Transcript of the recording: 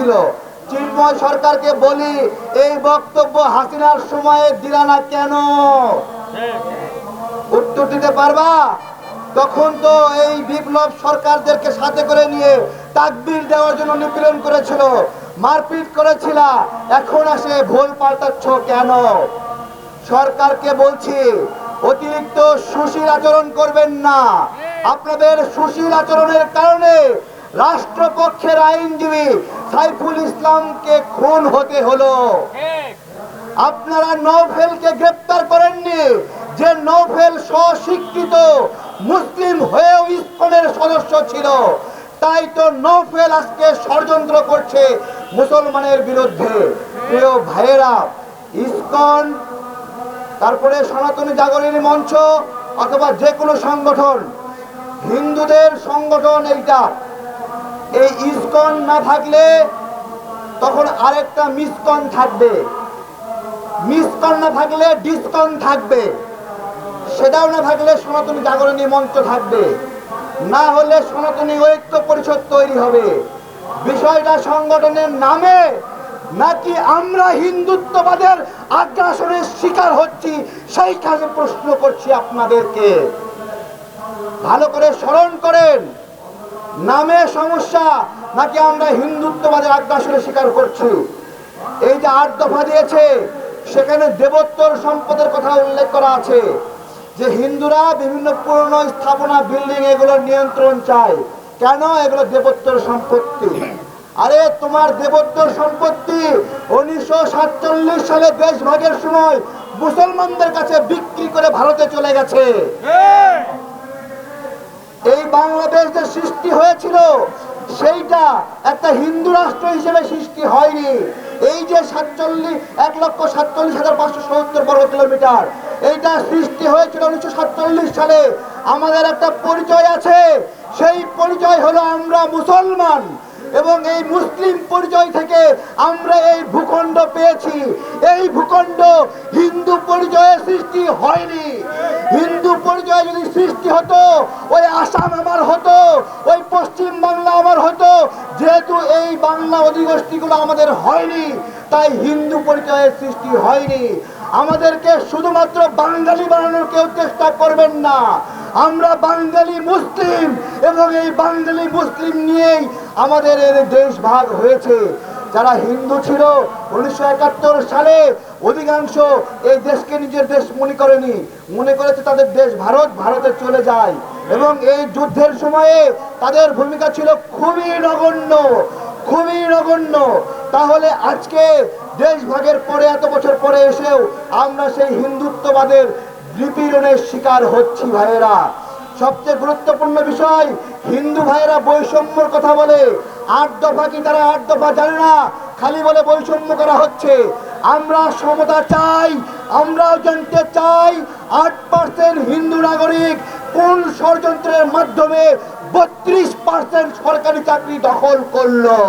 দিল। চিন্ময় সরকারকে বলি, এই বক্তব্য হাসিনার সময়ে দিলা না কেন? উত্তর দিতে পারবা? তখন তো এই বিপ্লব সরকারদেরকে সাথে করে নিয়ে তাকবীর দেওয়ার জন্য নিপীড়ন করেছিল, মারপিট করেছিল। এখন আসে ভুল পাল্টাচ্ছ কেন? সরকারকে বলছি, অতিরিক্ত সুশীল আচরণ করবেন না। আপনাদের সুশীল আচরণের কারণে রাষ্ট্রপক্ষের আইনজীবী সাইফুল ইসলামকে খুন হতে হলো। আপনারা নওফেলকে গ্রেপ্তার করেননি, যে নওফেল স্বস্বীকৃত মুসলিম হয়েও ইসকনের সদস্য ছিল। তাই তো নওফেল আজকে ষড়যন্ত্র করছে মুসলমানের বিরুদ্ধে। প্রিয় ভাইয়েরা, ইসকন, তারপরে সনাতনী জাগরণী মঞ্চ অথবা যে কোনো সংগঠন, হিন্দুদের সংগঠন এইটা, এই ইসকন না থাকলে তখন আরেকটা মিসকন থাকবে, মিসকন না থাকলে ডিসকন থাকবে, সেটাও না থাকলে সনাতনী জাগরণী মঞ্চ থাকবে, না হলে সনাতনী ঐক্য পরিষদ তৈরি হবে। বিষয়টা সংগঠনের নামে নাকি আমরা হিন্দুত্ববাদের আগ্রাসনের শিকার হচ্ছি, সেই কাজে প্রশ্ন করছি আপনাদেরকে। ভালো করে স্মরণ করেন, নামে সমস্যা নাকি আমরা হিন্দুত্ববাদের আগ্রাসনের শিকার করছি? এই যে 8 দফা দিয়েছে, সেখানে দেবোত্তর সম্পদের কথা উল্লেখ করা আছে, যে হিন্দুরা বিভিন্ন পুরনো স্থাপনা, বিল্ডিং এগুলোর নিয়ন্ত্রণ চায়। কেন? এগুলো দেবোত্তর সম্পত্তি। আরে তোমার দেবোত্তর সম্পত্তি 1947 সালে দেশ ভাগের সময় মুসলমানদের কাছে বিক্রি করে ভারতে চলে গেছে। এই বাংলাদেশ যে সৃষ্টি হয়েছিল, সেইটা একটা হিন্দু রাষ্ট্র হিসেবে সৃষ্টি হয়নি। এই যে 1,47,570 বর্গ কিলোমিটার, এইটা সৃষ্টি হয়েছিল 1947 সালে। আমাদের একটা পরিচয় আছে, সেই পরিচয় হলো আমরা মুসলমান, এবং এই মুসলিম পরিচয় থেকে আমরা এই ভূখণ্ড পেয়েছি। এই ভূখণ্ড হিন্দু পরিচয়ে সৃষ্টি হয়নি। হিন্দু পরিচয় যদি সৃষ্টি হতো, ওই আসাম আমার হতো, ওই পশ্চিম বাংলা আমার হতো। যেহেতু এই বাংলা অধিগোষ্ঠীগুলো আমাদের হয়নি, তাই হিন্দু পরিচয়ের সৃষ্টি হয়নি। আমাদেরকে শুধুমাত্র বাঙালি বানানোর কেউ চেষ্টা করবেন না। আমরা বাঙালি মুসলিম, এবং এই বাঙালি মুসলিম নিয়েই আমাদের এই দেশ ভাগ হয়েছে। যারা হিন্দু ছিল 1971 সালে, অধিকাংশ এই দেশকে নিজের দেশ মনে করেনি, মনে করেছে তাদের দেশ ভারত, ভারতে চলে যায়। এবং এই যুদ্ধের সময়ে তাদের ভূমিকা ছিল খুবই নগণ্য, খুবই নগণ্য। তাহলে আজকে দেশ ভাগের পরে, এত বছর পরে এসেও আমরা সেই হিন্দুত্ববাদের নিপীড়নের শিকার হচ্ছি। ভাইয়েরা, সবচেয়ে গুরুত্বপূর্ণ বিষয়, হিন্দু ভাইয়েরা বৈষম্যর কথা বলে। 8 দফা কি তারা 8 দফা জানে না? খালি বলে বৈষম্য করা হচ্ছে। আমরা সমতা চাই। আমরাও জানতে চাই 8% হিন্দু নাগরিক কোন ষড়যন্ত্রের মাধ্যমে 32% সরকারি চাকরি দখল করলো।